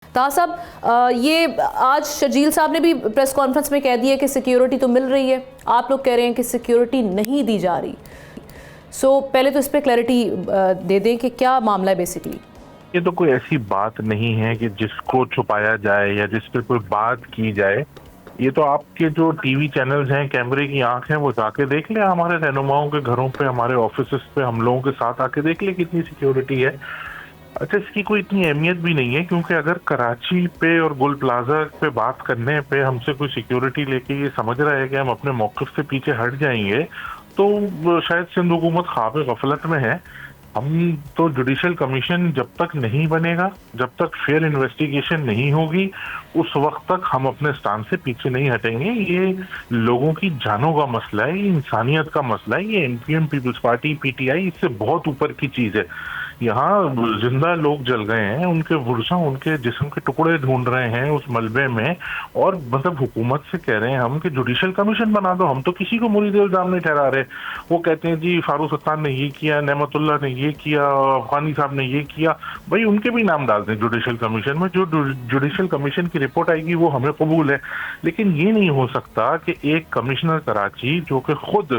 طاہر صاحب، یہ آج شرجیل صاحب نے بھی پریس کانفرنس میں کہہ دیا کہ سیکیورٹی تو مل رہی ہے، آپ لوگ کہہ رہے ہیں کہ سیکیورٹی نہیں دی جا رہی. پہلے تو اس پہ کلیئرٹی دے دیں کہ کیا معاملہ ہے بیسیکلی. یہ تو کوئی ایسی بات نہیں ہے کہ جس کو چھپایا جائے یا جس پہ کوئی بات کی جائے. یہ تو آپ کے جو ٹی وی چینلز ہیں، کیمرے کی آنکھ ہیں، وہ جا کے دیکھ لیں ہمارے رہنماؤں کے گھروں پہ، ہمارے آفیسز پہ، ہم لوگوں کے ساتھ آ کے دیکھ لیں کتنی سیکیورٹی ہے. اچھا، اس کی کوئی اتنی اہمیت بھی نہیں ہے، کیونکہ اگر کراچی پہ اور گل پلازا پہ بات کرنے پہ ہم سے کوئی سیکیورٹی لے کے یہ سمجھ رہا ہے کہ ہم اپنے موقف سے پیچھے ہٹ جائیں گے تو شاید سندھ حکومت خواب غفلت میں ہے. ہم تو جوڈیشل کمیشن جب تک نہیں بنے گا، جب تک فیئر انویسٹیگیشن نہیں ہوگی، اس وقت تک ہم اپنے سٹانڈ سے پیچھے نہیں ہٹیں گے. یہ لوگوں کی جانوں کا مسئلہ ہے، یہ انسانیت کا مسئلہ ہے. یہ M P M, People's Party, P T I اس سے بہت اوپر کی چیز ہے. یہاں زندہ لوگ جل گئے ہیں، ان کے ورثہ ان کے جسم کے ٹکڑے ڈھونڈ رہے ہیں اس ملبے میں، اور مطلب حکومت سے کہہ رہے ہیں ہم کہ جوڈیشل کمیشن بنا دو. ہم تو کسی کو مرید الزام نہیں ٹھہرا رہے. وہ کہتے ہیں جی فاروق ستان نے یہ کیا، نعمت اللہ نے یہ کیا، افغانی صاحب نے یہ کیا. بھائی ان کے بھی نام ڈال دیں جوڈیشل کمیشن میں. جو جوڈیشل کمیشن کی رپورٹ آئے گی وہ ہمیں قبول ہے، لیکن یہ نہیں ہو سکتا کہ ایک کمشنر کراچی جو کہ خود،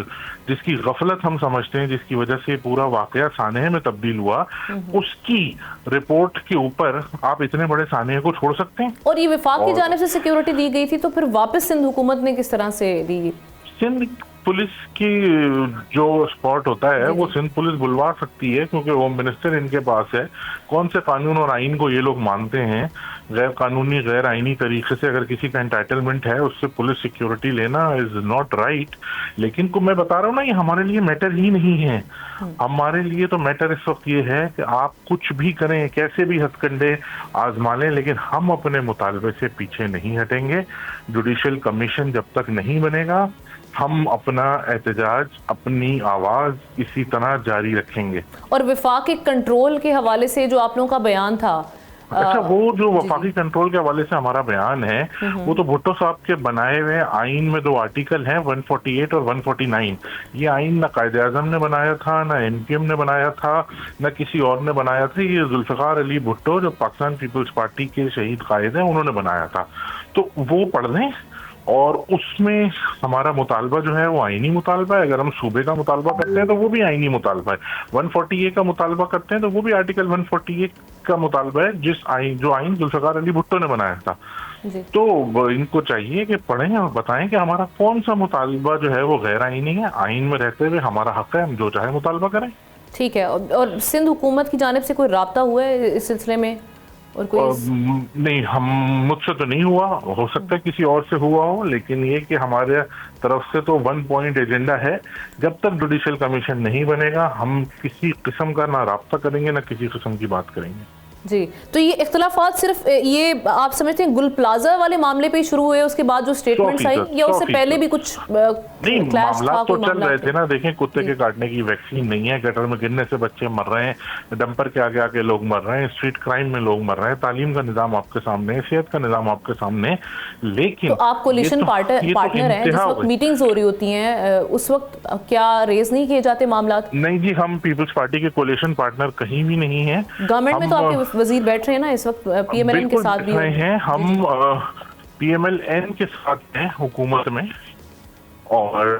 جس کی غفلت ہم سمجھتے ہیں، جس کی وجہ سے پورا واقعہ سانحے میں تبدیل ہوا، اس کی رپورٹ کے اوپر آپ اتنے بڑے سانحے کو چھوڑ سکتے ہیں. اور یہ وفاق کی جانب سے سیکیورٹی دی گئی تھی تو پھر واپس سندھ حکومت نے کس طرح سے دی؟ سندھ پولیس کی جو اسپاٹ ہوتا ہے وہ سندھ پولیس بلوا سکتی ہے، کیونکہ ہوم منسٹر ان کے پاس ہے. کون سے قانون اور آئین کو یہ لوگ مانتے ہیں؟ غیر قانونی، غیر آئینی طریقے سے اگر کسی کا انٹائٹلمنٹ ہے اس سے پولیس سیکیورٹی لینا از ناٹ رائٹ. لیکن کو میں بتا رہا ہوں نا، یہ ہمارے لیے میٹر ہی نہیں ہے. ہمارے لیے تو میٹر اس وقت یہ ہے کہ آپ کچھ بھی کریں، کیسے بھی ہتھ کنڈے آزما لیں، لیکن ہم اپنے مطالبے سے پیچھے نہیں ہٹیں گے. جوڈیشل کمیشن جب تک نہیں بنے گا، ہم اپنا احتجاج، اپنی آواز اسی طرح جاری رکھیں گے. اور وفاق کے کنٹرول کے حوالے سے جو آپ لوگوں کا بیان تھا، اچھا، وہ جو وفاقی کنٹرول کے حوالے سے ہمارا بیان ہے وہ تو بھٹو صاحب کے بنائے ہوئے آئین میں 2 آرٹیکل ہیں، 148 اور 149. یہ آئین نہ قائد اعظم نے بنایا تھا، نہ ایم پی ایم نے بنایا تھا، نہ کسی اور نے بنایا تھا. یہ ذوالفقار علی بھٹو جو پاکستان پیپلز پارٹی کے شہید قائد ہیں، انہوں نے بنایا تھا. تو وہ پڑھ لیں، اور اس میں ہمارا مطالبہ جو ہے وہ آئینی مطالبہ ہے. اگر ہم صوبے کا مطالبہ کرتے ہیں تو وہ بھی آئینی مطالبہ ہے. 148 کا مطالبہ کرتے ہیں تو وہ بھی آرٹیکل 148 کا مطالبہ ہے، جو آئین ذوالفقار علی بھٹو نے بنایا تھا. تو ان کو چاہیے کہ پڑھیں اور بتائیں کہ ہمارا کون سا مطالبہ جو ہے وہ غیر آئینی ہے. آئین میں رہتے ہوئے ہمارا حق ہے، ہم جو چاہے مطالبہ کریں. ٹھیک ہے. اور سندھ حکومت کی جانب سے کوئی رابطہ ہوا ہے اس سلسلے میں؟ اور نہیں، مجھ سے تو نہیں ہوا، ہو سکتا ہے کسی اور سے ہوا ہو، لیکن یہ کہ ہمارے طرف سے تو 1 پوائنٹ ایجنڈا ہے. جب تک جوڈیشل کمیشن نہیں بنے گا ہم کسی قسم کا نہ رابطہ کریں گے، نہ کسی قسم کی بات کریں گے. جی، تو یہ اختلافات صرف یہ آپ سمجھتے ہیں گل پلازا والے معاملے پہ شروع ہوئے اس کے بعد جو سٹیٹمنٹس آئی، یا اس سے پہلے بھی کچھ نہیں معاملات تو چل رہے تھے نا؟ دیکھیں، کتے کے کاٹنے کی ویکسین نہیں ہے، گٹر میں گرنے سے بچے مر رہے ہیں، ڈمپر کے آگے آگے لوگ مر رہے ہیں، اسٹریٹ کرائم میں لوگ مر رہے ہیں، تعلیم کا نظام آپ کے سامنے ہے، صحت کا نظام آپ کے سامنے ہے. لیکن تو آپ کولیشن پارٹنر ہیں، جس وقت میٹنگز ہو رہی ہوتی ہیں اس وقت کیا ریز نہیں کیے جاتے معاملات؟ نہیں جی، ہم پیپلز پارٹی کے کولیشن پارٹنر کہیں بھی نہیں ہیں. گورنمنٹ میں تو آپ کے وزیر بیٹھ رہے ہیں نا اس وقت، پی ایم ایل این کے ساتھ بھی ہیں. ہم پی ایم ایل این کے ساتھ ہیں حکومت میں، اور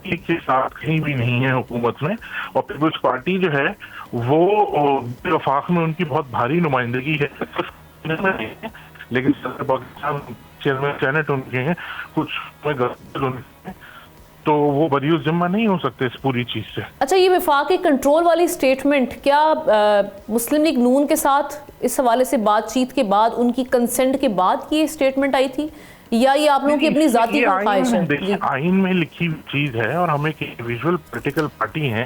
کے ساتھ کہیں بھی نہیں ہے حکومت میں. اور پیپلز پارٹی جو ہے وہ وفاق میں ان کی بہت بھاری نمائندگی ہے، لیکن صدر پاکستان، چیئرمین سینٹ ان کے ہیں، کچھ تو وہ بریء ذمہ نہیں ہو سکتے اس پوری چیز سے. اچھا، یہ وفاقی کنٹرول والی سٹیٹمنٹ کیا مسلم لیگ نون کے ساتھ اس حوالے سے بات چیت کے بعد، ان کی کنسنٹ کے بعد کی سٹیٹمنٹ آئی تھی، یا یہ آپ لوگوں کی اپنی ذاتی خواہش ہے؟ آئین میں لکھی چیز ہے، اور ہم ایک انڈیویجول پولیٹیکل پارٹی ہیں.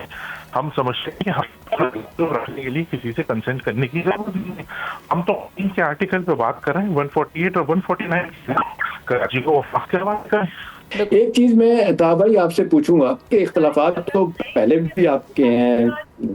ہم سمجھتے ہیں کہ ہم رکھنے کے لیے کسی سے کنسنٹ کرنے کی ضرورت نہیں ہے. ہم تو ان کے آرٹیکل پہ بات کر رہے ہیں، 148 اور 149 کراچی کو وفاق کے بات کریں. ایک چیز میں طاہر بھائی آپ سے پوچھوں گا کہ اختلافات تو پہلے بھی آپ کے ہیں،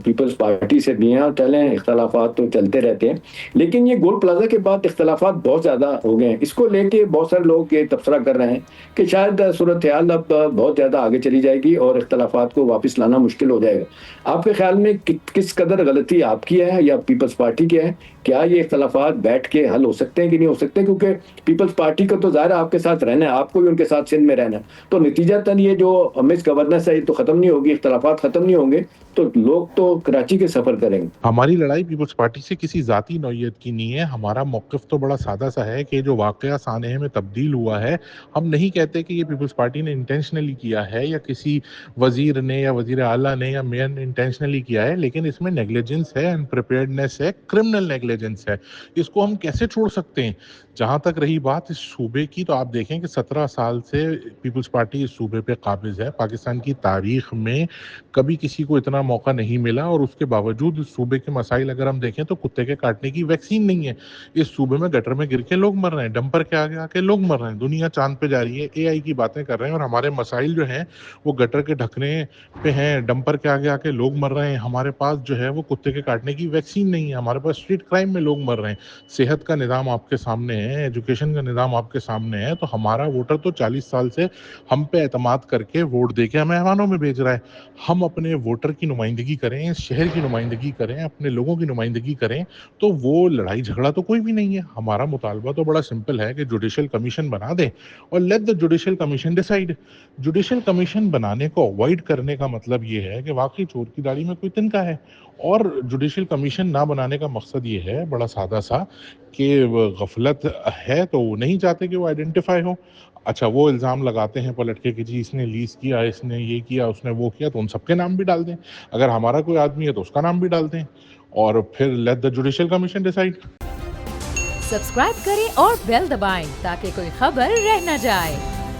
پیپلز پارٹی سے بھی ہیں اور چلیں اختلافات تو چلتے رہتے ہیں، لیکن یہ گول پلازا کے بعد اختلافات بہت زیادہ ہو گئے ہیں. اس کو لے کے بہت سارے لوگ یہ تبصرہ کر رہے ہیں کہ شاید صورتحال اب بہت زیادہ آگے چلی جائے گی اور اختلافات کو واپس لانا مشکل ہو جائے گا. آپ کے خیال میں کس قدر غلطی آپ کی ہے یا پیپلز پارٹی کی ہے؟ کیا یہ اختلافات بیٹھ کے حل ہو سکتے ہیں کہ نہیں ہو سکتے؟ کیونکہ پیپلز پارٹی کا تو ظاہر ہے آپ کے ساتھ رہنا ہے، آپ کو بھی ان کے ساتھ سندھ میں رہنا ہے، تو نتیجتاً یہ جو مس گورننس ہے یہ تو ختم نہیں ہوگی، اختلافات ختم نہیں ہوں گے، تو لوگ تو کراچی کے سفر کریں گے. ہماری لڑائی پیپلز پارٹی سے کسی ذاتی نوعیت کی نہیں ہے. ہمارا موقف تو بڑا سادہ سا ہے کہ جو واقعہ سانحے میں تبدیل ہوا ہے، ہم نہیں کہتے کہ یہ پیپلز پارٹی نے انٹینشنلی کیا ہے یا کسی وزیر نے یا وزیر اعلیٰ نے یا میئر نے انٹینشنلی کیا ہے، لیکن اس میں نیگلیجنس ہے، انپریپیئرڈنیس ہے، کرمنل نیگلیجنس ہے. اس کو ہم کیسے چھوڑ سکتے ہیں؟ جہاں تک رہی بات اس صوبے کی، تو آپ دیکھیں کہ 17 سال سے پیپلز پارٹی اس صوبے پہ قابض ہے. پاکستان کی تاریخ میں کبھی کسی کو اتنا موقع نہیں ملا، اور اس کے باوجود اس صوبے کے مسائل اگر ہم دیکھیں تو کتے کے کاٹنے کی ویکسین نہیں ہے. اس صوبے میں گٹر میں گر کے لوگ مر رہے ہیں، ڈمپر کے آگے آ کے لوگ مر رہے ہیں. دنیا چاند پہ جا رہی ہے، اے آئی کی باتیں کر رہے ہیں، اور ہمارے مسائل جو ہیں وہ گٹر کے ڈھکنے پہ ہیں، ڈمپر کے آگے آ کے لوگ مر رہے ہیں. ہمارے پاس جو ہے وہ کتے کے کاٹنے کی ویکسین نہیں ہے. ہمارے پاس اسٹریٹ کرائم میں لوگ مر رہے ہیں. صحت کا نظام آپ کے سامنے ہے، ایجوکیشن کا نظام آپ کے سامنے ہے. تو ہمارا ووٹر تو 40 سال سے ہم پہ اعتماد کر کے ووٹ دے کے ہمیں مہمانوں میں بھیج رہا ہے. ہم اپنے ووٹر کی نمائندگی کریں، شہر کی نمائندگی کریں، اپنے لوگوں کی نمائندگی کریں، تو وہ لڑائی جھگڑا تو کوئی بھی نہیں ہے. ہمارا مطالبہ تو بڑا سمپل ہے کہ جوڈیشل کمیشن بنا دیں اور let the judicial commission decide. Judicial commission بنانے کو اوائڈ کرنے کا مطلب یہ ہے کہ واقعی چور کی داڑھی میں کوئی تنکا ہے. اور جوڈیشل کمیشن نہ بنانے کا مقصد یہ ہے بڑا سادہ سا کہ غفلت ہے تو وہ نہیں چاہتے کہ وہ آئیڈینٹیفائی ہو. اچھا، وہ الزام لگاتے ہیں پلٹ کے کہ جی اس نے لیز کیا، اس نے یہ کیا، اس نے وہ کیا، تو ان سب کے نام بھی ڈال دیں. اگر ہمارا کوئی آدمی ہے تو اس کا نام بھی ڈال دیں، اور پھر let the judicial commission decide. Subscribe کریں اور بیل دبائیں تاکہ کوئی خبر رہ نہ جائے.